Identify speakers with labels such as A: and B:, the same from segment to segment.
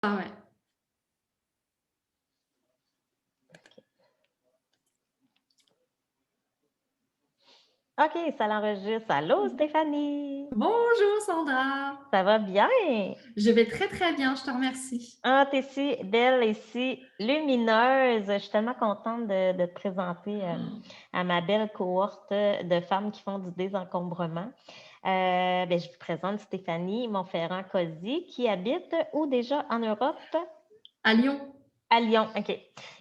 A: Ah ouais.
B: OK, ça l'enregistre. Allô, Stéphanie?
A: Bonjour Sandra.
B: Ça va bien?
A: Je vais très très bien, je te remercie.
B: Ah, tu si belle et si lumineuse. Je suis tellement contente de te présenter, à ma belle cohorte de femmes qui font du désencombrement. Ben, je vous présente Stéphanie Monferrand-Cozy qui habite où déjà en Europe?
A: À Lyon.
B: À Lyon, OK.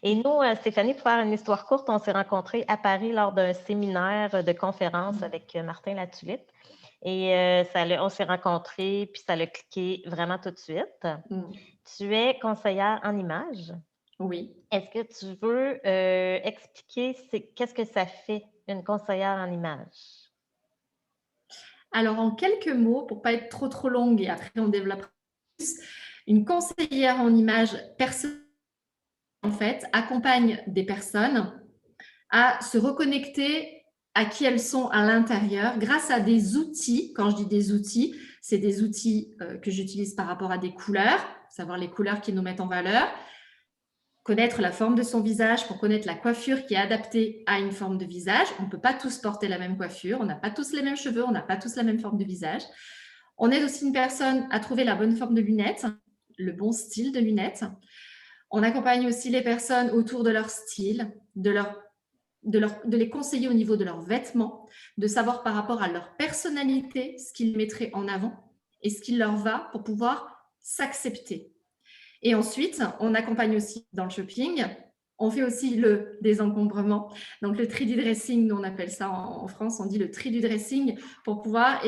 B: Et nous, Stéphanie, pour faire une histoire courte, on s'est rencontrés à Paris lors d'un séminaire de conférence avec Martin Latulippe. Et on s'est rencontrés, puis ça l'a cliqué vraiment tout de suite.
A: Mm.
B: Tu es conseillère en images.
A: Oui.
B: Est-ce que tu veux expliquer qu'est-ce que ça fait une conseillère en images?
A: Alors en quelques mots, pour pas être trop trop longue et après on développera plus, une conseillère en image personnelle en fait accompagne des personnes à se reconnecter à qui elles sont à l'intérieur grâce à des outils. Quand je dis des outils, c'est des outils que j'utilise par rapport à des couleurs, savoir les couleurs qui nous mettent en valeur, connaître la forme de son visage pour connaître la coiffure qui est adaptée à une forme de visage. On ne peut pas tous porter la même coiffure, on n'a pas tous les mêmes cheveux, on n'a pas tous la même forme de visage. On aide aussi une personne à trouver la bonne forme de lunettes, le bon style de lunettes. On accompagne aussi les personnes autour de leur style, de les conseiller au niveau de leurs vêtements, de savoir par rapport à leur personnalité ce qu'ils mettraient en avant et ce qui leur va pour pouvoir s'accepter. Et ensuite, on accompagne aussi dans le shopping. On fait aussi le désencombrement. Donc, le tri du dressing, nous on appelle ça en France, on dit le tri du dressing pour pouvoir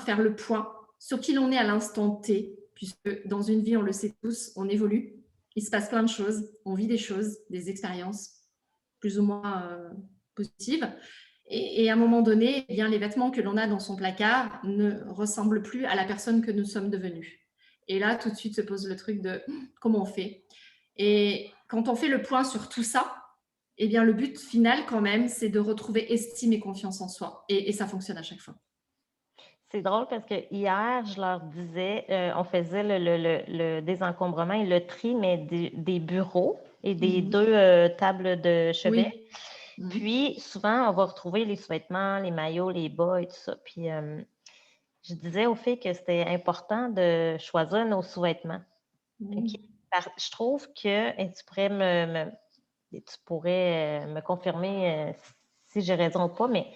A: faire le point sur qui l'on est à l'instant T, puisque dans une vie, on le sait tous, on évolue. Il se passe plein de choses, on vit des choses, des expériences plus ou moins positives. Et à un moment donné, les vêtements que l'on a dans son placard ne ressemblent plus à la personne que nous sommes devenus. Et là, tout de suite se pose le truc de comment on fait. Et quand on fait le point sur tout ça, le but final quand même, c'est de retrouver estime et confiance en soi. Et ça fonctionne à chaque fois.
B: C'est drôle parce que hier, je leur disais, on faisait le désencombrement et le tri, mais des bureaux et des deux tables de chevet.
A: Oui.
B: Puis, souvent, on va retrouver les sous-vêtements, les maillots, les bas et tout ça. Puis, je disais aux filles que c'était important de choisir nos sous-vêtements. OK? Je trouve que, et tu pourrais me confirmer si j'ai raison ou pas, mais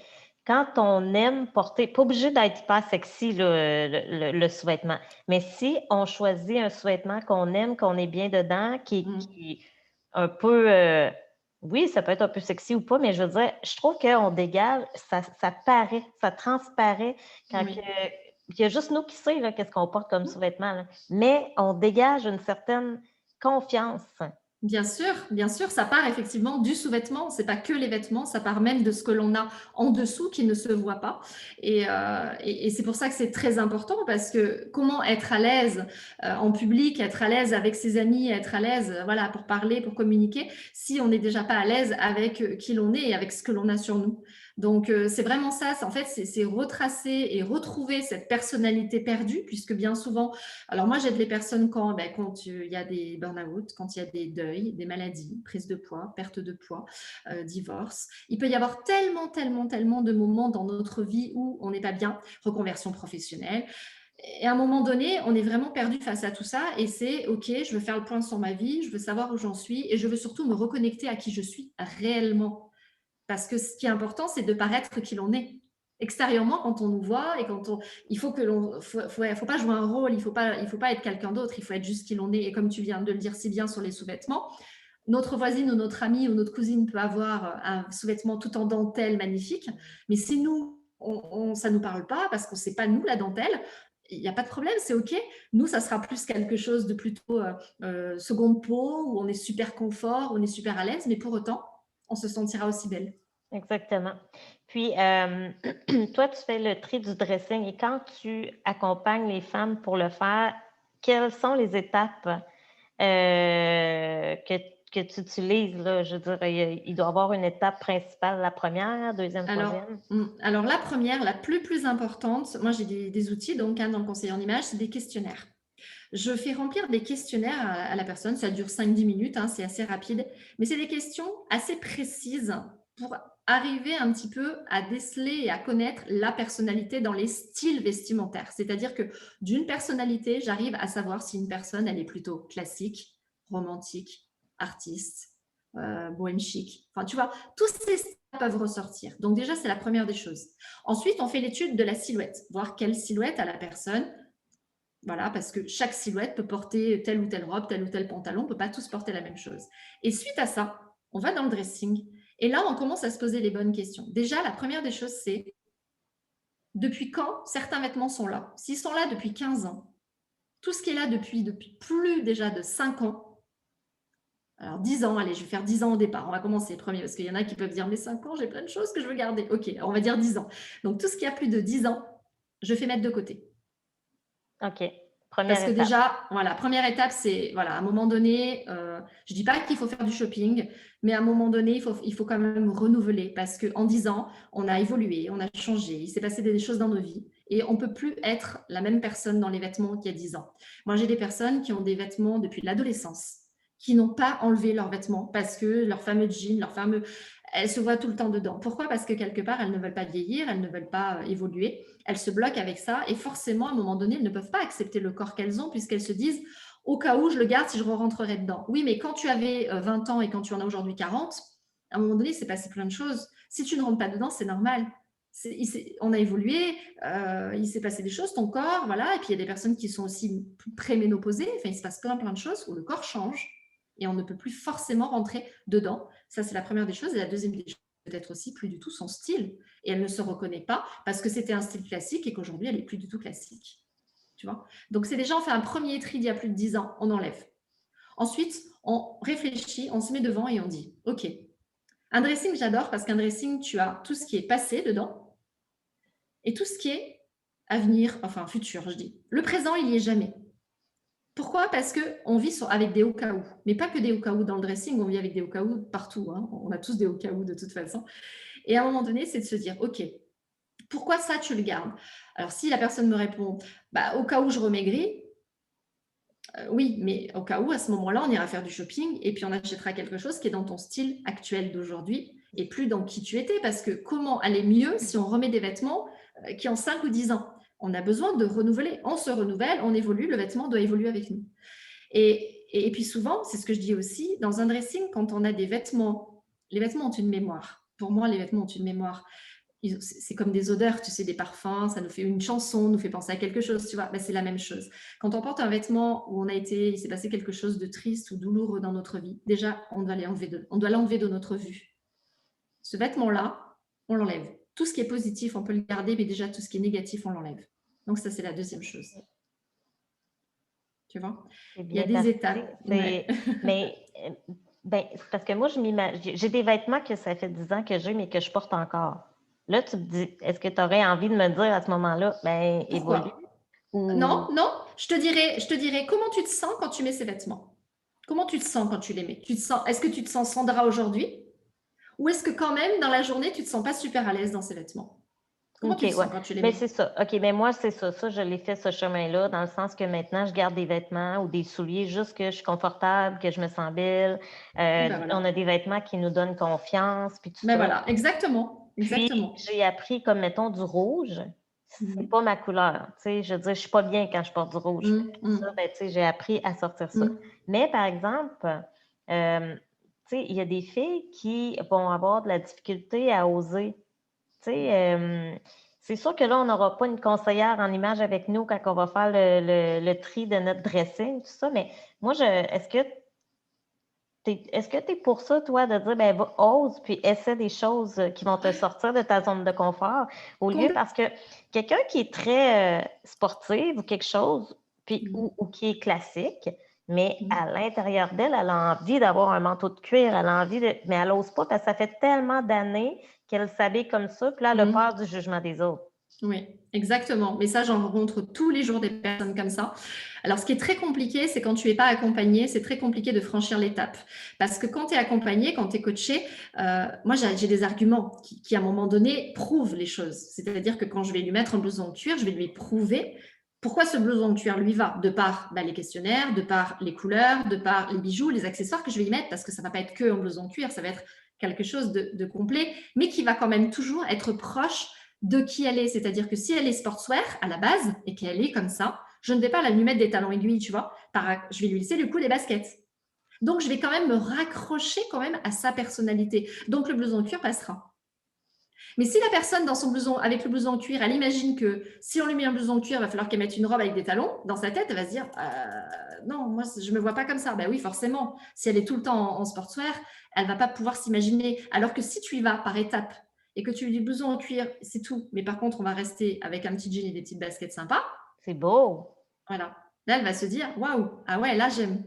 B: quand on aime porter, pas obligé d'être hyper sexy le sous-vêtement, mais si on choisit un sous-vêtement qu'on aime, qu'on est bien dedans, qui est un peu, oui, ça peut être un peu sexy ou pas, mais je veux dire, je trouve qu'on dégage, ça paraît, ça transparaît quand
A: Oui.
B: il y a juste nous qui savons qu'est-ce qu'on porte comme sous-vêtement, là. Mais on dégage une certaine confiance.
A: Bien sûr, ça part effectivement du sous-vêtement. C'est pas que les vêtements, ça part même de ce que l'on a en dessous qui ne se voit pas. Et c'est pour ça que c'est très important parce que comment être à l'aise en public, être à l'aise avec ses amis, être à l'aise, voilà, pour parler, pour communiquer, si on n'est déjà pas à l'aise avec qui l'on est et avec ce que l'on a sur nous. Donc c'est vraiment ça. En fait, c'est retracer et retrouver cette personnalité perdue, puisque bien souvent, alors moi j'aide les personnes quand il y a des burn-out, quand il y a des deuils, des maladies, prise de poids, perte de poids, divorce. Il peut y avoir tellement, tellement, tellement de moments dans notre vie où on n'est pas bien, reconversion professionnelle. Et à un moment donné, on est vraiment perdu face à tout ça et c'est OK, je veux faire le point sur ma vie, je veux savoir où j'en suis et je veux surtout me reconnecter à qui je suis réellement. Parce que ce qui est important, c'est de paraître qui l'on est. Extérieurement, quand on nous voit et il faut que faut pas jouer un rôle, il faut pas être quelqu'un d'autre, il faut être juste qui l'on est. Et comme tu viens de le dire si bien sur les sous-vêtements, notre voisine ou notre amie ou notre cousine peut avoir un sous-vêtement tout en dentelle magnifique, mais si nous, ça nous parle pas parce qu'on sait pas nous la dentelle, il n'y a pas de problème, c'est OK. Nous, ça sera plus quelque chose de plutôt seconde peau, où on est super confort, on est super à l'aise, mais pour autant, on se sentira aussi belle.
B: Exactement. Puis, toi, tu fais le tri du dressing et quand tu accompagnes les femmes pour le faire, quelles sont les étapes que, que tu utilises, là? Je veux dire, il doit y avoir une étape principale, la première, deuxième, troisième.
A: Alors la première, la plus importante, moi j'ai des outils donc dans le conseil en image, c'est des questionnaires. Je fais remplir des questionnaires à la personne, ça dure 5-10 minutes, hein, c'est assez rapide, mais c'est des questions assez précises pour arriver un petit peu à déceler et à connaître la personnalité dans les styles vestimentaires. C'est-à-dire que d'une personnalité, j'arrive à savoir si une personne, elle est plutôt classique, romantique, artiste, bohème chic. Enfin, tu vois, tous ces styles peuvent ressortir. Donc déjà, c'est la première des choses. Ensuite, on fait l'étude de la silhouette, voir quelle silhouette a la personne. Voilà, parce que chaque silhouette peut porter telle ou telle robe, tel ou tel pantalon, on ne peut pas tous porter la même chose. Et suite à ça, on va dans le dressing. Et là, on commence à se poser les bonnes questions. Déjà, la première des choses, c'est depuis quand certains vêtements sont là? S'ils sont là depuis 15 ans, tout ce qui est là depuis plus déjà de 5 ans, alors 10 ans, allez, je vais faire 10 ans au départ. On va commencer premier, parce qu'il y en a qui peuvent dire, mais 5 ans, j'ai plein de choses que je veux garder. Ok, alors on va dire 10 ans. Donc tout ce qui a plus de 10 ans, je fais mettre de côté.
B: OK.
A: Parce
B: Première
A: que
B: étape.
A: déjà, voilà, première étape, c'est, voilà, à un moment donné, je dis pas qu'il faut faire du shopping, mais à un moment donné, il faut quand même renouveler parce qu'en 10 ans, on a évolué, on a changé, il s'est passé des choses dans nos vies et on peut plus être la même personne dans les vêtements qu'il y a 10 ans. Moi, j'ai des personnes qui ont des vêtements depuis l'adolescence, qui n'ont pas enlevé leurs vêtements parce que leur fameux jean, elles se voient tout le temps dedans. Pourquoi? Parce que quelque part, elles ne veulent pas vieillir, elles ne veulent pas évoluer, elles se bloquent avec ça et forcément, à un moment donné, elles ne peuvent pas accepter le corps qu'elles ont puisqu'elles se disent au cas où je le garde si je rentrerai dedans. Oui, mais quand tu avais 20 ans et quand tu en as aujourd'hui 40, à un moment donné, il s'est passé plein de choses. Si tu ne rentres pas dedans, c'est normal. On a évolué, il s'est passé des choses, ton corps, voilà. Et puis il y a des personnes qui sont aussi préménopausées. Enfin, il se passe plein de choses où le corps change et on ne peut plus forcément rentrer dedans. Ça, c'est la première des choses. Et la deuxième des choses, peut-être aussi plus du tout son style. Et elle ne se reconnaît pas parce que c'était un style classique et qu'aujourd'hui, elle n'est plus du tout classique. Tu vois? Donc, c'est déjà, on fait un premier tri d'il y a plus de 10 ans, on enlève. Ensuite, on réfléchit, on se met devant et on dit, OK, un dressing, j'adore parce qu'un dressing, tu as tout ce qui est passé dedans et tout ce qui est à venir, enfin futur, je dis. Le présent, il n'y est jamais. Pourquoi? Parce qu'on vit avec des au cas où, mais pas que des au cas où dans le dressing, on vit avec des au cas où partout, hein. On a tous des au cas où de toute façon. Et à un moment donné, c'est de se dire, OK, pourquoi ça, tu le gardes? Alors, si la personne me répond, bah, au cas où je remaigris, oui, mais au cas où, à ce moment-là, on ira faire du shopping et puis on achètera quelque chose qui est dans ton style actuel d'aujourd'hui et plus dans qui tu étais. Parce que comment aller mieux si on remet des vêtements qui ont 5 ou 10 ans? On a besoin de renouveler. On se renouvelle, on évolue, le vêtement doit évoluer avec nous. Et puis souvent, c'est ce que je dis aussi, dans un dressing, quand on a des vêtements, les vêtements ont une mémoire. Pour moi, les vêtements ont une mémoire. C'est comme des odeurs, tu sais, des parfums, ça nous fait une chanson, nous fait penser à quelque chose, tu vois. Ben, c'est la même chose. Quand on porte un vêtement où il s'est passé quelque chose de triste ou douloureux dans notre vie, déjà, on doit l'enlever de notre vue. Ce vêtement-là, on l'enlève. Tout ce qui est positif, on peut le garder, mais déjà, tout ce qui est négatif, on l'enlève. Donc ça, c'est la deuxième chose. Tu vois?
B: C'est
A: Il y a
B: bien
A: des
B: parti.
A: étapes. Ouais.
B: Mais ben, c'est parce que moi, j'ai des vêtements que ça fait 10 ans que j'ai, mais que je porte encore. Là, tu me dis, est-ce que tu aurais envie de me dire à ce moment-là, ben, évolue
A: Pourquoi? Non,
B: ou
A: non, je te dirais comment tu te sens quand tu mets ces vêtements? Comment tu te sens quand tu les mets? Est-ce que tu te sens Sandra aujourd'hui? Ou est-ce que quand même, dans la journée, tu te sens pas super à l'aise dans ces vêtements? Comment
B: OK,
A: tu te
B: ouais.
A: sens quand tu les
B: Mais
A: mets?
B: c'est ça. OK, mais moi, c'est ça. Ça, je l'ai fait ce chemin-là, dans le sens que maintenant, je garde des vêtements ou des souliers juste que je suis confortable, que je me sens belle.
A: Ben
B: On a
A: voilà.
B: des vêtements qui nous donnent confiance, puis tout
A: Ben
B: ça.
A: voilà, exactement,
B: Puis,
A: exactement.
B: j'ai appris, comme mettons, du rouge, c'est
A: Mhm.
B: pas ma couleur. Tu sais, je veux dire, je suis pas bien quand je porte du rouge. Fait que ça,
A: Mm,
B: ben, tu sais, j'ai appris à sortir ça.
A: mm,
B: Mais par exemple, tu sais, il y a des filles qui vont avoir de la difficulté à oser. Tu sais, c'est sûr que là, on n'aura pas une conseillère en image avec nous quand on va faire le tri de notre dressing, tout ça, mais moi, est-ce que tu es pour ça, toi, de dire, ben, ose, puis essaie des choses qui vont te sortir de ta zone de confort, au lieu,
A: mm.
B: parce que quelqu'un qui est très sportive ou quelque chose, puis,
A: Mm,
B: ou qui est classique, mais
A: mm.
B: à l'intérieur d'elle, elle a envie d'avoir un manteau de cuir, elle a envie mais elle n'ose pas parce que ça fait tellement d'années qu'elle s'habille comme ça, puis là, elle a peur
A: Mm.
B: du jugement des autres.
A: Oui, exactement. Mais ça, j'en rencontre tous les jours des personnes comme ça. Alors, ce qui est très compliqué, c'est quand tu es pas accompagné, c'est très compliqué de franchir l'étape. Parce que quand tu es accompagné, quand tu es coaché, moi, j'ai des arguments qui, à un moment donné, prouvent les choses. C'est-à-dire que quand je vais lui mettre un blouson de cuir, je vais lui prouver Pourquoi ce blouson de cuir lui va? De par les questionnaires, de par les couleurs, de par les bijoux, les accessoires que je vais y mettre, parce que ça ne va pas être que en blouson de cuir, ça va être quelque chose de complet, mais qui va quand même toujours être proche de qui elle est. C'est-à-dire que si elle est sportswear à la base et qu'elle est comme ça, je ne vais pas lui mettre des talons aiguilles, tu vois. Je vais lui laisser le coup des baskets. Donc, je vais quand même me raccrocher quand même à sa personnalité. Donc, le blouson de cuir passera. Mais si la personne, dans son blouson, avec le blouson en cuir, elle imagine que si on lui met un blouson en cuir, il va falloir qu'elle mette une robe avec des talons, dans sa tête, elle va se dire non, moi, je ne me vois pas comme ça. Ben oui, forcément. Si elle est tout le temps en sportswear, elle ne va pas pouvoir s'imaginer. Alors que si tu y vas par étapes et que tu lui dis blouson en cuir, c'est tout. Mais par contre, on va rester avec un petit jean et des petites baskets sympas.
B: C'est beau.
A: Voilà. Là, elle va se dire waouh, ah ouais, là, j'aime.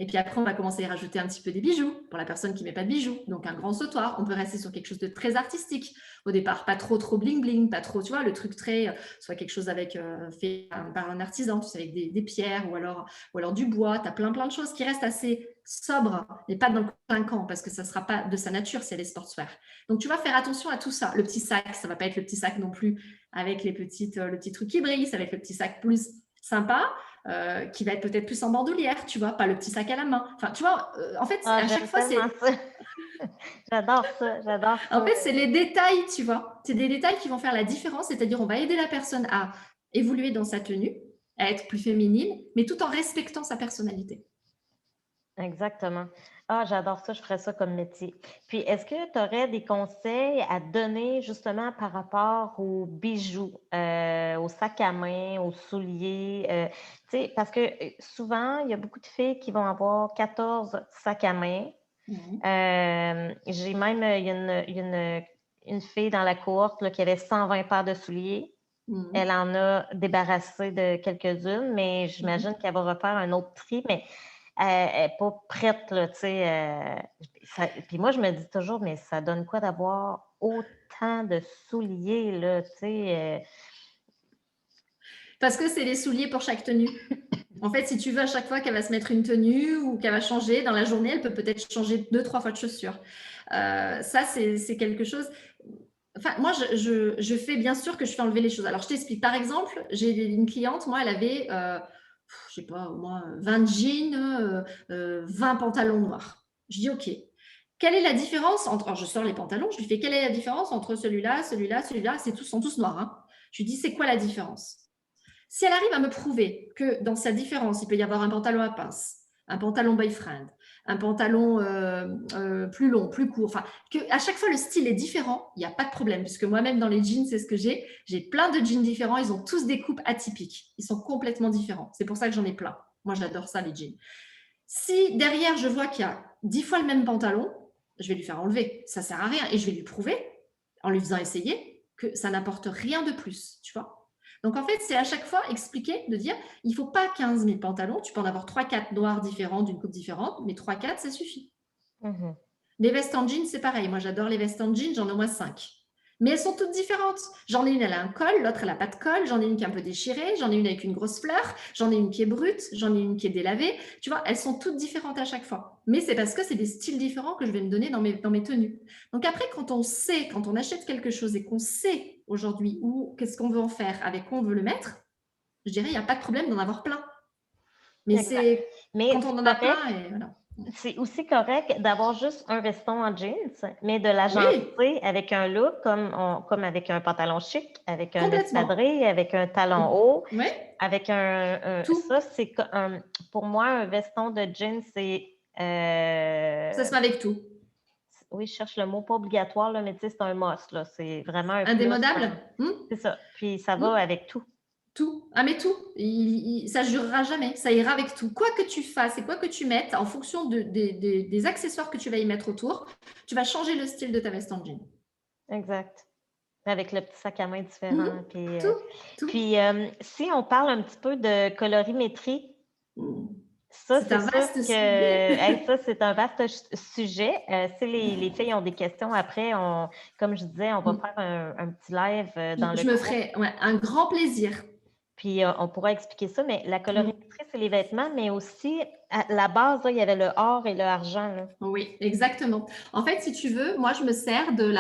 A: Et puis après, on va commencer à rajouter un petit peu des bijoux pour la personne qui ne met pas de bijoux. Donc, un grand sautoir. On peut rester sur quelque chose de très artistique. Au départ, pas trop bling-bling, pas trop, tu vois, le truc très, soit quelque chose avec, fait par un artisan, tu sais, avec des pierres ou alors du bois. Tu as plein de choses qui restent assez sobres, mais pas dans le clinquant, parce que ça ne sera pas de sa nature si elle est sportswear. Donc, tu vas faire attention à tout ça. Le petit sac, ça ne va pas être le petit sac non plus avec le petit truc qui brille, ça va être le petit sac plus sympa. Qui va être peut-être plus en bandoulière, tu vois, pas le petit sac à la main. Enfin, tu vois, en fait, à chaque fois, c'est...
B: J'adore ça, j'adore ça.
A: En fait, c'est les détails, tu vois. C'est des détails qui vont faire la différence, c'est-à-dire on va aider la personne à évoluer dans sa tenue, à être plus féminine, mais tout en respectant sa personnalité.
B: Exactement. Ah, j'adore ça, je ferais ça comme métier. Puis, est-ce que tu aurais des conseils à donner justement par rapport aux bijoux, aux sacs à main, aux souliers? Tu sais, parce que souvent, il y a beaucoup de filles qui vont avoir 14 sacs à main. J'ai même, il y a une fille dans la cohorte là, qui avait 120 paires de souliers. Elle en a débarrassé de quelques-unes, mais j'imagine qu'elle va refaire un autre tri, mais elle n'est pas prête, là, tu sais. Puis moi, je me dis toujours, mais ça donne quoi d'avoir autant de souliers, là, tu sais?
A: Parce que c'est les souliers pour chaque tenue. En fait, si tu veux à chaque fois qu'elle va se mettre une tenue ou qu'elle va changer dans la journée, elle peut peut-être changer 2-3 fois de chaussures. Ça, c'est quelque chose... Enfin, moi, je fais bien sûr que je fais enlever les choses. Alors, je t'explique. Par exemple, j'ai une cliente, moi, elle avait, je sais pas, au moins 20 jeans, 20 pantalons noirs. Je dis, OK. Quelle est la différence entre... Alors, je sors les pantalons, je lui fais, quelle est la différence entre celui-là, celui-là, celui-là? Sont tous noirs. Hein. Je lui dis, c'est quoi la différence? Si elle arrive à me prouver que dans sa différence, il peut y avoir un pantalon à pince, un pantalon boyfriend, un pantalon plus long, plus court, enfin, qu'à chaque fois le style est différent, il n'y a pas de problème, puisque moi-même dans les jeans, c'est ce que j'ai. J'ai plein de jeans différents, ils ont tous des coupes atypiques. Ils sont complètement différents. C'est pour ça que j'en ai plein. Moi, j'adore ça, les jeans. Si derrière, je vois qu'il y a 10 fois le même pantalon, je vais lui faire enlever. Ça ne sert à rien. Et je vais lui prouver, en lui faisant essayer, que ça n'apporte rien de plus, tu vois. Donc, en fait, c'est à chaque fois expliquer, de dire, il ne faut pas 15 000 pantalons, tu peux en avoir 3-4 noirs différents, d'une coupe différente, mais 3-4, ça suffit. Les vestes en jean, c'est pareil. Moi, j'adore les vestes en jean, j'en ai au moins 5. Mais elles sont toutes différentes. J'en ai une, elle a un col, l'autre, elle n'a pas de col. J'en ai une qui est un peu déchirée, j'en ai une avec une grosse fleur, j'en ai une qui est brute, j'en ai une qui est délavée. Tu vois, elles sont toutes différentes à chaque fois. Mais c'est parce que c'est des styles différents que je vais me donner dans mes tenues. Donc après, quand on achète quelque chose et qu'on sait aujourd'hui où, qu'est-ce qu'on veut en faire, avec quoi on veut le mettre, je dirais, il n'y a pas de problème d'en avoir plein. Mais c'est quand on en a plein et voilà.
B: C'est aussi correct d'avoir juste un veston en jeans, mais de l'agencer avec un look comme avec un pantalon chic, avec un espadrille, avec un talon haut, avec un ça, c'est pour moi, un veston de jeans, c'est...
A: Ça se met avec tout.
B: Oui, je cherche le mot, pas obligatoire, là, mais tu sais, c'est un must, là. C'est vraiment un
A: indémodable.
B: C'est ça. Puis ça va avec tout.
A: Tout. Ah, mais tout. Ça ne jurera jamais. Ça ira avec tout. Quoi que tu fasses et quoi que tu mettes, en fonction des accessoires que tu vas y mettre autour, tu vas changer le style de ta veste en jean.
B: Exact. Avec le petit sac à main différent.
A: Tout.
B: Puis si on parle un petit peu de colorimétrie, ça, c'est un vaste sujet. Ça, c'est un vaste sujet. Si les filles ont des questions après, comme je disais, on va faire un petit live dans le
A: Je me ferai un grand plaisir.
B: Puis on pourra expliquer ça, mais la colorimétrie, c'est les vêtements, mais aussi, à la base, là, il y avait le or et le argent. Là.
A: Oui, exactement. En fait, si tu veux, moi, je me sers de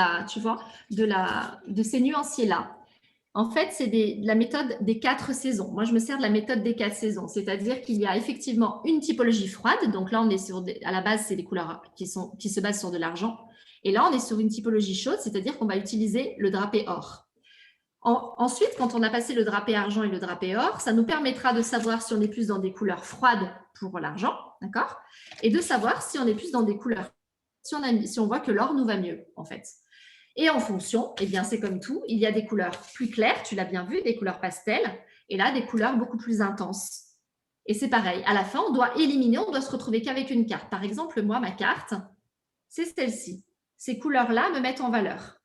A: ces nuanciers-là. En fait, c'est la méthode des 4 saisons. Moi, je me sers de la méthode des 4 saisons, c'est-à-dire qu'il y a effectivement une typologie froide. Donc là, on est à la base, c'est des couleurs qui se basent sur de l'argent. Et là, on est sur une typologie chaude, c'est-à-dire qu'on va utiliser le drapé or. Ensuite, quand on a passé le drapé argent et le drapé or, ça nous permettra de savoir si on est plus dans des couleurs froides pour l'argent, d'accord? Et de savoir si on est plus dans des couleurs, si on voit que l'or nous va mieux, en fait. Et en fonction, eh bien, c'est comme tout, il y a des couleurs plus claires, tu l'as bien vu, des couleurs pastel, et là, des couleurs beaucoup plus intenses. Et c'est pareil, à la fin, on doit éliminer, on doit se retrouver qu'avec une carte. Par exemple, moi, ma carte, c'est celle-ci. Ces couleurs-là me mettent en valeur.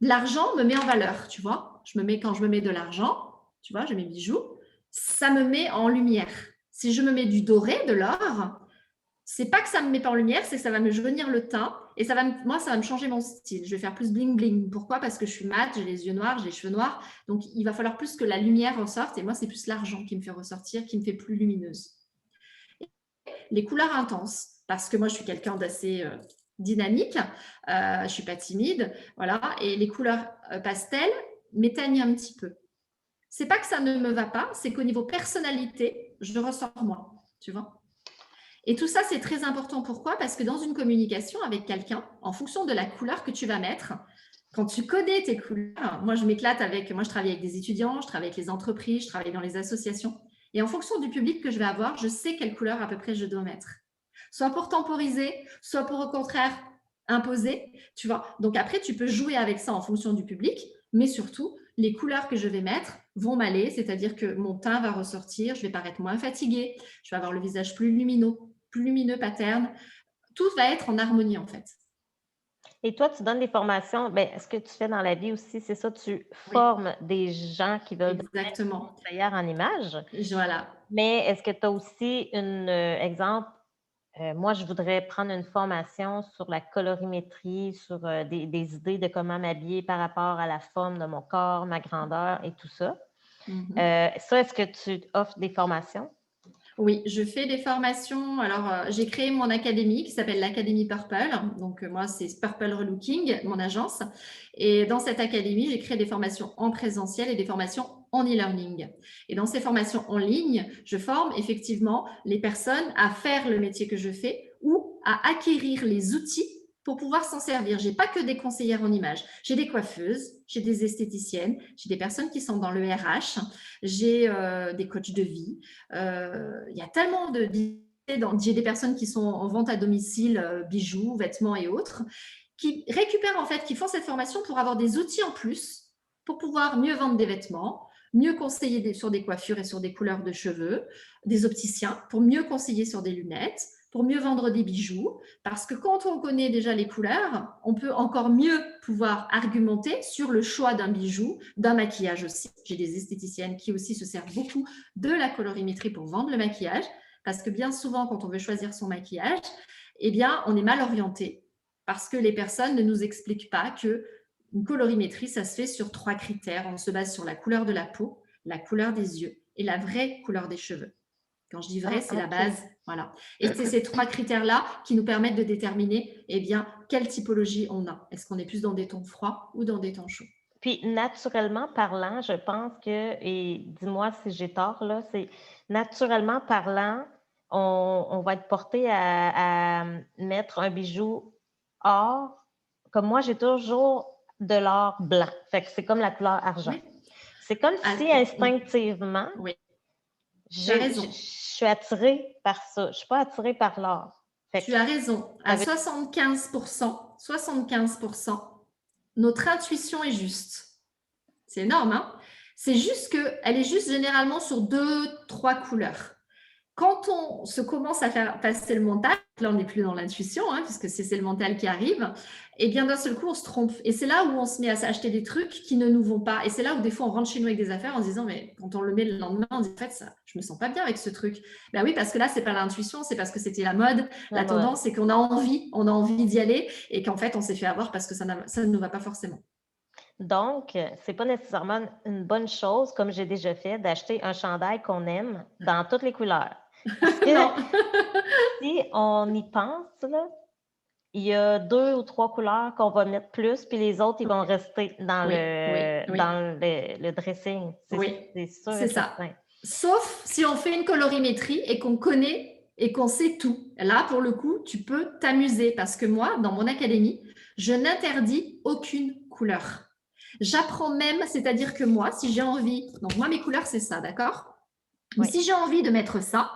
A: L'argent me met en valeur, tu vois. Quand je me mets de l'argent, tu vois, je mets bijoux, ça me met en lumière. Si je me mets du doré, de l'or, c'est pas que ça me met pas en lumière, c'est que ça va me jaunir le teint et ça va me changer mon style. Je vais faire plus bling bling. Pourquoi? Parce que je suis mat, j'ai les yeux noirs, j'ai les cheveux noirs. Donc, il va falloir plus que la lumière ressorte. Et moi, c'est plus l'argent qui me fait ressortir, qui me fait plus lumineuse. Les couleurs intenses, parce que moi, je suis quelqu'un d'assez dynamique. Je suis pas timide. Voilà. Et les couleurs pastel m'éteignent un petit peu. C'est pas que ça ne me va pas, c'est qu'au niveau personnalité, je ressors moins. Tu vois? Et tout ça, c'est très important. Pourquoi? Parce que dans une communication avec quelqu'un, en fonction de la couleur que tu vas mettre, quand tu connais tes couleurs, moi je travaille avec des étudiants, je travaille avec les entreprises, je travaille dans les associations. Et en fonction du public que je vais avoir, je sais quelle couleur à peu près je dois mettre. Soit pour temporiser, soit pour au contraire imposer, tu vois. Donc après, tu peux jouer avec ça en fonction du public, mais surtout, les couleurs que je vais mettre vont m'aller, c'est-à-dire que mon teint va ressortir, je vais paraître moins fatiguée, je vais avoir le visage plus lumineux, paterne. Tout va être en harmonie, en fait.
B: Et toi, tu donnes des formations. Ben, ce que tu fais dans la vie aussi, c'est ça, tu
A: Oui,
B: formes des gens qui veulent devenir
A: exactement.
B: conseillères en images.
A: Voilà.
B: Mais est-ce que tu as aussi exemple, moi, je voudrais prendre une formation sur la colorimétrie, sur des idées de comment m'habiller par rapport à la forme de mon corps, ma grandeur et tout ça. Ça, est-ce que tu offres des formations?
A: Oui, je fais des formations. Alors, j'ai créé mon académie qui s'appelle l'Académie Purple. Donc, moi, c'est Purple Relooking, mon agence. Et dans cette académie, j'ai créé des formations en présentiel et des formations en e-learning. Et dans ces formations en ligne, je forme effectivement les personnes à faire le métier que je fais ou à acquérir les outils pour pouvoir s'en servir. J'ai pas que des conseillères en images. J'ai des coiffeuses, j'ai des esthéticiennes, j'ai des personnes qui sont dans le RH, j'ai des coachs de vie. Il y a tellement de j'ai des personnes qui sont en vente à domicile, bijoux, vêtements et autres, qui récupèrent en fait, qui font cette formation pour avoir des outils en plus, pour pouvoir mieux vendre des vêtements, mieux conseiller sur des coiffures et sur des couleurs de cheveux, des opticiens, pour mieux conseiller sur des lunettes, pour mieux vendre des bijoux, parce que quand on connaît déjà les couleurs, on peut encore mieux pouvoir argumenter sur le choix d'un bijou, d'un maquillage aussi. J'ai des esthéticiennes qui aussi se servent beaucoup de la colorimétrie pour vendre le maquillage, parce que bien souvent, quand on veut choisir son maquillage, eh bien, on est mal orienté, parce que les personnes ne nous expliquent pas que une colorimétrie, ça se fait sur 3 critères. On se base sur la couleur de la peau, la couleur des yeux et la vraie couleur des cheveux. Quand je dis vrai, c'est la base. Voilà. Et c'est ces 3 critères-là qui nous permettent de déterminer eh bien, quelle typologie on a. Est-ce qu'on est plus dans des tons froids ou dans des tons chauds?
B: Puis, naturellement parlant, je pense que, et dis-moi si j'ai tort, là, c'est naturellement parlant, on va être porté à mettre un bijou or. Comme moi, j'ai toujours de l'or blanc. Fait que c'est comme la couleur argent.
A: Oui.
B: C'est comme si instinctivement,
A: oui.
B: je suis attirée par ça. Je ne suis pas attirée par l'or.
A: Tu as raison. À 75%, notre intuition est juste. C'est énorme, hein? C'est juste qu'elle est juste généralement sur 2-3 couleurs. Quand on se commence à faire passer le mental, là on n'est plus dans l'intuition, hein, puisque c'est le mental qui arrive, et bien d'un seul coup on se trompe. Et c'est là où on se met à s'acheter des trucs qui ne nous vont pas. Et c'est là où des fois on rentre chez nous avec des affaires en se disant, mais quand on le met le lendemain, on dit, en fait, ça, je me sens pas bien avec ce truc. Ben oui, parce que là c'est pas l'intuition, c'est parce que c'était la mode. La tendance, c'est qu'on a envie d'y aller, et qu'en fait on s'est fait avoir parce que ça ne nous va pas forcément.
B: Donc, c'est pas nécessairement une bonne chose, comme j'ai déjà fait, d'acheter un chandail qu'on aime dans toutes les couleurs.
A: Non.
B: Si on y pense, là, il y a 2 ou 3 couleurs qu'on va mettre plus, puis les autres, ils vont rester dans
A: Oui, oui,
B: le
A: oui,
B: dressing.
A: oui,
B: C'est sûr et
A: c'est ça.
B: certain.
A: Sauf si on fait une colorimétrie et qu'on connaît et qu'on sait tout. Là, pour le coup, tu peux t'amuser parce que moi, dans mon académie, je n'interdis aucune couleur. J'apprends même, c'est-à-dire que moi, si j'ai envie, donc moi, mes couleurs, c'est ça, d'accord? Mais
B: Oui,
A: si j'ai envie de mettre ça,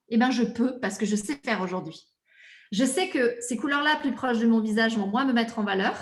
A: eh ben, je peux parce que je sais faire aujourd'hui. Je sais que ces couleurs-là, plus proches de mon visage, vont moins me mettre en valeur.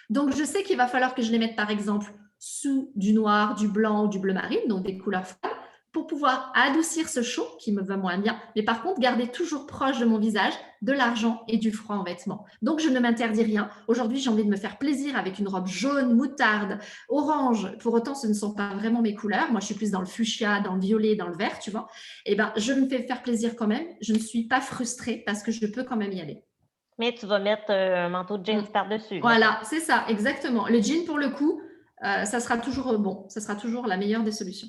A: Donc, je sais qu'il va falloir que je les mette, par exemple, sous du noir, du blanc ou du bleu marine, donc des couleurs froides, pour pouvoir adoucir ce chaud qui me va moins bien, mais par contre, garder toujours proche de mon visage de l'argent et du froid en vêtements. Donc, je ne m'interdis rien. Aujourd'hui, j'ai envie de me faire plaisir avec une robe jaune, moutarde, orange. Pour autant, ce ne sont pas vraiment mes couleurs. Moi, je suis plus dans le fuchsia, dans le violet, dans le vert, tu vois. Eh ben, je me fais faire plaisir quand même. Je ne suis pas frustrée parce que je peux quand même y aller.
B: mais tu vas mettre, un manteau de
A: Mm.
B: jeans par-dessus, mettons.
A: Voilà, c'est ça, exactement. Le jean, pour le coup, ça sera toujours bon. Ça sera toujours la meilleure des solutions.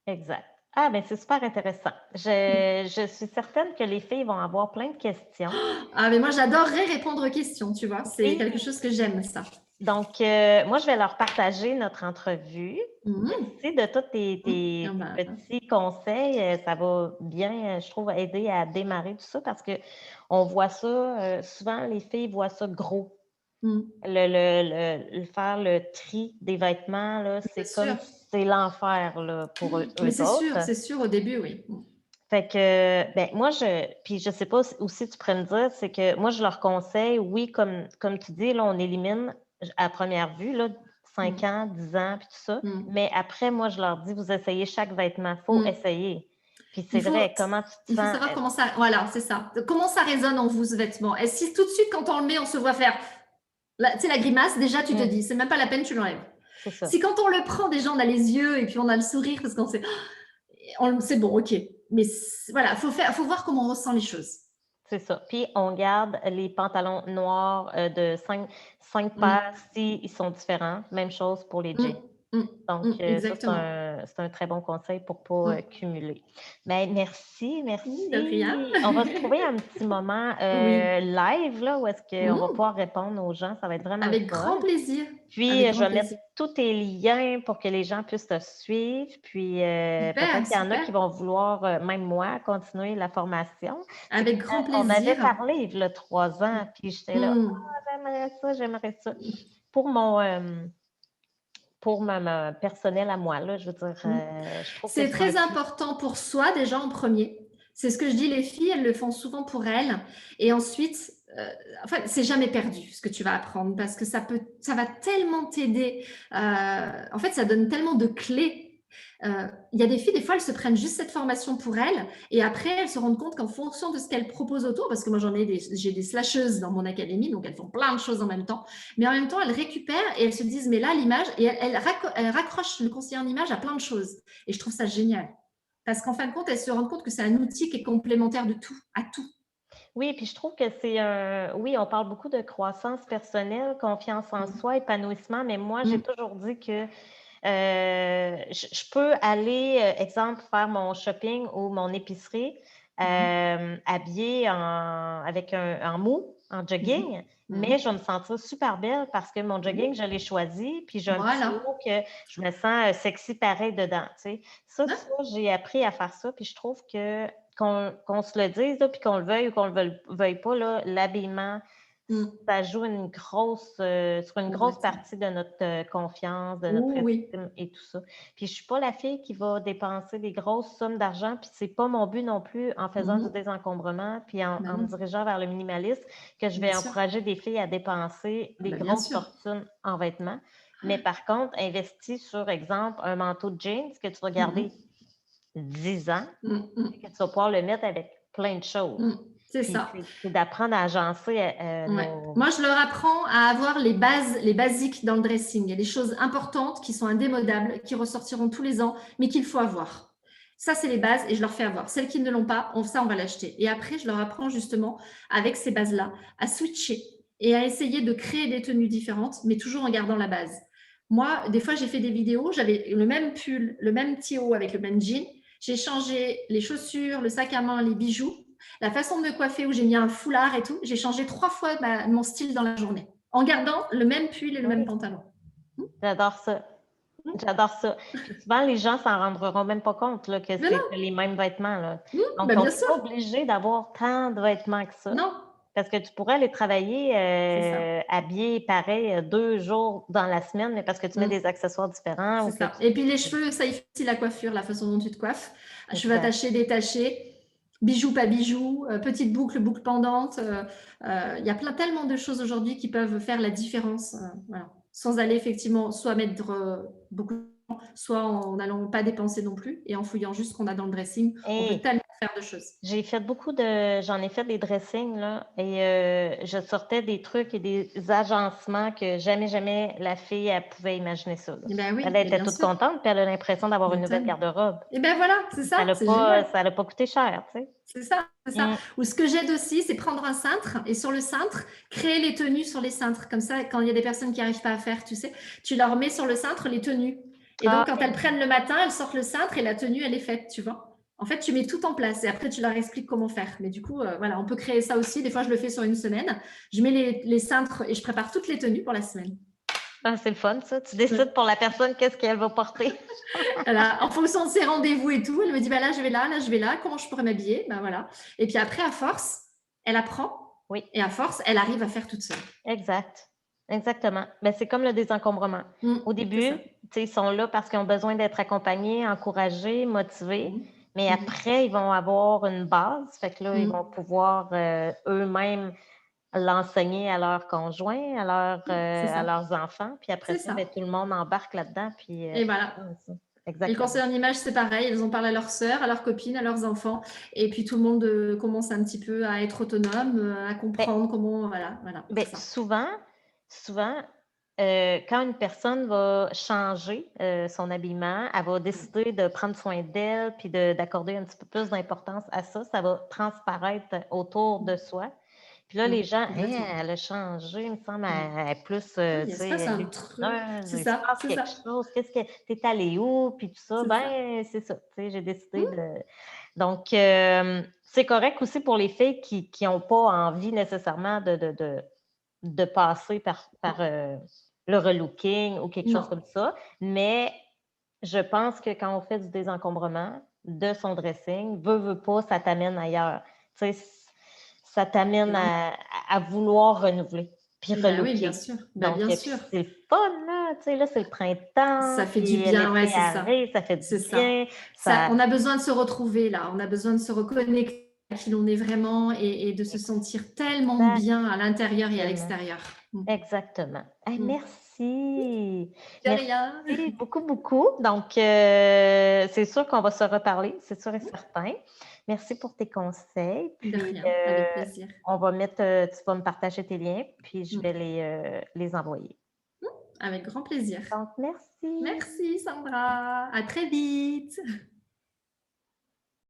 B: Exact. Ah, ben c'est super intéressant. Je suis certaine que les filles vont avoir plein de questions.
A: Ah, mais moi, j'adorerais répondre aux questions, tu vois. C'est
B: Oui,
A: quelque chose que j'aime, ça.
B: donc moi, je vais leur partager notre entrevue.
A: Mhm.
B: Merci de tous
A: Ah
B: tes
A: ben,
B: petits conseils. Ça va bien, je trouve, aider à démarrer tout ça parce que on voit ça, souvent les filles voient ça gros.
A: mm.
B: Faire le tri des vêtements, là,
A: C'est
B: c'est
A: sûr.
B: comme c'est l'enfer là, pour
A: Mais
B: eux autres.
A: c'est sûr, au début, oui. Mm.
B: Fait que, ben, moi, puis je sais pas aussi tu pourrais me dire, c'est que moi, je leur conseille, oui, comme tu dis, là, on élimine à première vue, là, 5
A: Mm.
B: ans, 10 ans, puis tout ça.
A: Mm.
B: Mais après, moi, je leur dis, vous essayez chaque vêtement. Il faut
A: Mm.
B: essayer. Puis c'est
A: Il faut,
B: vrai, comment tu te
A: il faut
B: sens?
A: savoir comment ça, voilà, c'est ça. Comment ça résonne en vous, ce vêtement. Et si tout de suite, quand on le met, on se voit faire, tu sais, la grimace, déjà, tu te dis, c'est même pas la peine, tu l'enlèves.
B: C'est ça.
A: Si quand on le prend, déjà, on a les yeux et puis on a le sourire parce qu'on sait, c'est bon, ok. Mais voilà, faut voir comment on ressent les choses.
B: C'est ça. Puis on garde les pantalons noirs de 5 paires
A: Mm,
B: si ils sont différents. Même chose pour les jeans.
A: mm, mm,
B: Donc, ça,
A: exactement.
B: c'est un très bon conseil pour ne pas
A: Mm.
B: cumuler. Ben, merci,
A: De rien.
B: merci. On va se trouver un petit moment
A: Oui.
B: live là, où est-ce qu'on va
A: Mm.
B: pouvoir répondre aux gens. Ça va être vraiment le
A: Avec
B: fun.
A: grand plaisir.
B: Puis,
A: Avec
B: je
A: grand
B: vais mettre
A: plaisir.
B: tous tes liens pour que les gens puissent te suivre. Puis,
A: Super,
B: peut-être qu'il y en a
A: super.
B: qui vont vouloir, même moi, continuer la formation. C'est
A: Avec grand
B: on avait
A: plaisir.
B: parlé il y a 3 ans, puis j'étais là:
A: Mm.
B: «Ah, j'aimerais ça, j'aimerais ça». Pour mon, pour ma personnel à moi, là, je veux dire,
A: Mm.
B: je trouve que
A: C'est
B: c'est un
A: très
B: plus.
A: important pour soi déjà en premier. C'est ce que je dis, les filles, elles le font souvent pour elles. Et ensuite, enfin, c'est jamais perdu ce que tu vas apprendre parce que ça va tellement t'aider. En fait, ça donne tellement de clés. Il y a des filles, des fois, elles se prennent juste cette formation pour elles et après, elles se rendent compte qu'en fonction de ce qu'elles proposent autour, parce que moi, j'ai des slasheuses dans mon académie, donc elles font plein de choses en même temps, mais en même temps, elles récupèrent et elles se disent, mais là, l'image, et elles raccrochent le conseiller en image à plein de choses. Et je trouve ça génial. Parce qu'en fin de compte, elles se rendent compte que c'est un outil qui est complémentaire de tout, à tout.
B: Oui, puis je trouve que c'est un oui, on parle beaucoup de croissance personnelle, confiance en
A: Mm.
B: soi, épanouissement, mais moi, j'ai
A: Mm.
B: toujours dit que, je peux aller, exemple, faire mon shopping ou mon épicerie,
A: Mm.
B: habillée avec en mou, en
A: Mm.
B: jogging, mais
A: Mm.
B: je vais me sentir super belle parce que mon jogging,
A: Oui.
B: je l'ai choisi, puis j'ai un petit
A: Voilà.
B: haut que je me sens, sexy pareil dedans, tu sais? Ça,
A: Hein?
B: j'ai appris à faire ça, puis je trouve que qu'on se le dise, là, puis qu'on le veuille ou qu'on le veuille pas, là, l'habillement,
A: Mm.
B: ça joue sur une grosse
A: Complètement.
B: partie de notre, confiance, de notre
A: Oh, oui.
B: estime et tout ça. Puis je suis pas la fille qui va dépenser des grosses sommes d'argent, puis c'est pas mon but non plus en faisant du
A: Mm.
B: désencombrement, puis en me
A: Non,
B: dirigeant vers le minimalisme, que je
A: bien
B: vais
A: sûr.
B: encourager des filles à dépenser
A: Ah
B: des
A: ben, bien
B: grosses
A: sûr.
B: fortunes en vêtements. Mais par contre, investis sur, exemple, un manteau de jeans que tu vas garder
A: Mm.
B: 10 ans,
A: Mm.
B: que
A: Mm.
B: tu vas pouvoir le mettre avec plein de choses.
A: Mm. C'est
B: Puis
A: ça.
B: c'est d'apprendre à agencer,
A: Ouais.
B: nos.
A: Moi, je leur apprends à avoir les bases, les basiques dans le dressing. Il y a des choses importantes qui sont indémodables, qui ressortiront tous les ans, mais qu'il faut avoir. Ça, c'est les bases et je leur fais avoir. Celles qui ne l'ont pas, ça, on va l'acheter. Et après, je leur apprends justement, avec ces bases-là, à switcher et à essayer de créer des tenues différentes, mais toujours en gardant la base. Moi, des fois, j'ai fait des vidéos, j'avais le même pull, le même petit haut avec le même jean. J'ai changé les chaussures, le sac à main, les bijoux. La façon de me coiffer où j'ai mis un foulard et tout, j'ai changé 3 fois mon style dans la journée, en gardant le même pull et le même
B: Oui,
A: pantalon. Mmh,
B: j'adore ça.
A: mmh.
B: J'adore ça. Puis souvent, les gens s'en rendront même pas compte là, que
A: Mais
B: c'est
A: non,
B: les mêmes vêtements, là. Donc,
A: bah,
B: on
A: bien
B: n'est
A: sûr.
B: pas obligé d'avoir tant de vêtements que ça.
A: Non,
B: Parce que tu pourrais aller travailler
A: c'est ça.
B: habillé pareil 2 jours dans la semaine, mais parce que tu mets
A: Mmh.
B: des accessoires différents
A: C'est
B: ou que
A: ça.
B: tu
A: Et puis les cheveux, ça y fait aussi la coiffure, la façon dont tu te coiffes. Cheveux
B: exact.
A: attachés, détachés, bijoux, pas bijoux, petites boucles, boucles pendantes. Il y a tellement de choses aujourd'hui qui peuvent faire la différence. Voilà. Sans aller effectivement soit mettre beaucoup de temps, soit en n'allant pas dépenser non plus et en fouillant juste ce qu'on a dans le dressing. On peut
B: Et
A: tellement faire de choses.
B: j'en ai fait des dressings là et je sortais des trucs et des agencements que jamais, jamais la fille, elle pouvait imaginer ça, là.
A: Eh ben oui,
B: Elle
A: mais
B: était
A: bien
B: toute
A: sûr.
B: contente, puis elle a l'impression d'avoir une nouvelle
A: M'étonne.
B: garde-robe.
A: Et ben voilà, c'est
B: Ça
A: ça,
B: l'a
A: c'est
B: pas
A: génial.
B: ça l'a pas coûté cher, tu sais?
A: C'est ça, c'est ça.
B: Mmh.
A: Ou ce que j'aide aussi, c'est prendre un cintre et sur le cintre, créer les tenues sur les cintres. Comme ça, quand il y a des personnes qui n'arrivent pas à faire, tu sais, tu leur mets sur le cintre les tenues. Et
B: Ah
A: donc, quand elles
B: oui.
A: prennent le matin, elles sortent le cintre et la tenue, elle est faite, tu vois. En fait, tu mets tout en place et après, tu leur expliques comment faire. Mais du coup, voilà, on peut créer ça aussi. Des fois, je le fais sur une semaine. Je mets les cintres et je prépare toutes les tenues pour la semaine.
B: Ah, c'est le fun ça. Tu
A: Ouais.
B: décides pour la personne qu'est-ce qu'elle va porter.
A: Voilà, en fonction de ses rendez-vous et tout, elle me dit, bah là, je vais là, je vais là, comment je pourrais m'habiller? Ben voilà. Et puis après, à force, elle apprend
B: Oui,
A: et à force, elle arrive à faire toute seule.
B: exact. Exactement. Ben, c'est comme le désencombrement. Au
A: C'est
B: début,
A: ça.
B: tu sais, ils sont là parce qu'ils ont besoin d'être accompagnés, encouragés, motivés,
A: Mmh.
B: mais
A: Mmh.
B: après, ils vont avoir une base. Fait que là, ils vont
A: Mmh.
B: pouvoir eux-mêmes l'enseigner à leurs conjoints,
A: C'est
B: à
A: ça,
B: leurs enfants. Puis après
A: c'est
B: ça, ben,
A: ça.
B: tout le monde embarque là-dedans. Puis
A: Et
B: c'est
A: voilà.
B: fun, ça.
A: Et le
B: Exactement.
A: conseil en image, c'est pareil. Elles en parlent à leurs sœurs, à leurs copines, à leurs enfants. Et puis tout le monde commence un petit peu à être autonome, à
B: Ben,
A: comprendre comment. Voilà, voilà,
B: ben,
A: c'est ça.
B: souvent, quand une personne va changer son habillement, elle va décider de prendre soin d'elle puis d'accorder un petit peu plus d'importance à ça, ça va transparaître autour de soi. Puis là, les gens, hein,
A: Complètement.
B: elle a changé, il me semble,
A: Mm.
B: elle est plus,
A: Oui,
B: tu
A: il se
B: sais,
A: passe un truc.
B: lumineuse,
A: C'est
B: il se
A: ça,
B: passe
A: c'est
B: quelque
A: ça,
B: chose, qu'est-ce que t'es allé où, puis tout ça,
A: c'est ça.
B: ben, c'est ça, tu sais, j'ai décidé
A: Mm.
B: de. Donc, c'est correct aussi pour les filles qui n'ont pas envie nécessairement de passer par le relooking ou quelque chose
A: Non.
B: comme ça. Mais je pense que quand on fait du désencombrement de son dressing, veut pas, ça t'amène ailleurs. Tu sais, ça
A: Et
B: t'amène
A: oui.
B: à vouloir renouveler, puis
A: Bah oui, bien
B: relooker.
A: sûr. Bah
B: Donc,
A: bien
B: puis
A: sûr.
B: c'est le fun, là. Tu sais, là, c'est le printemps,
A: Ça fait du
B: puis
A: bien, ouais,
B: l'été
A: c'est ça.
B: arrive, ça fait du
A: C'est ça.
B: bien.
A: Ça,
B: Ça,
A: on a besoin de se retrouver là. On a besoin de se reconnecter à qui l'on est vraiment et de se sentir tellement bien à l'intérieur et à
B: exactement.
A: l'extérieur. Mm.
B: Exactement. Hey,
A: Mm.
B: merci.
A: De
B: Merci
A: rien.
B: beaucoup, beaucoup. Donc, c'est sûr qu'on va se reparler, c'est sûr et certain. Merci pour tes conseils.
A: De
B: Puis,
A: rien, avec plaisir.
B: on va mettre, tu vas me partager tes liens, puis je vais
A: Mm.
B: les envoyer.
A: Avec grand plaisir.
B: Donc, merci.
A: Merci Sandra. À très vite.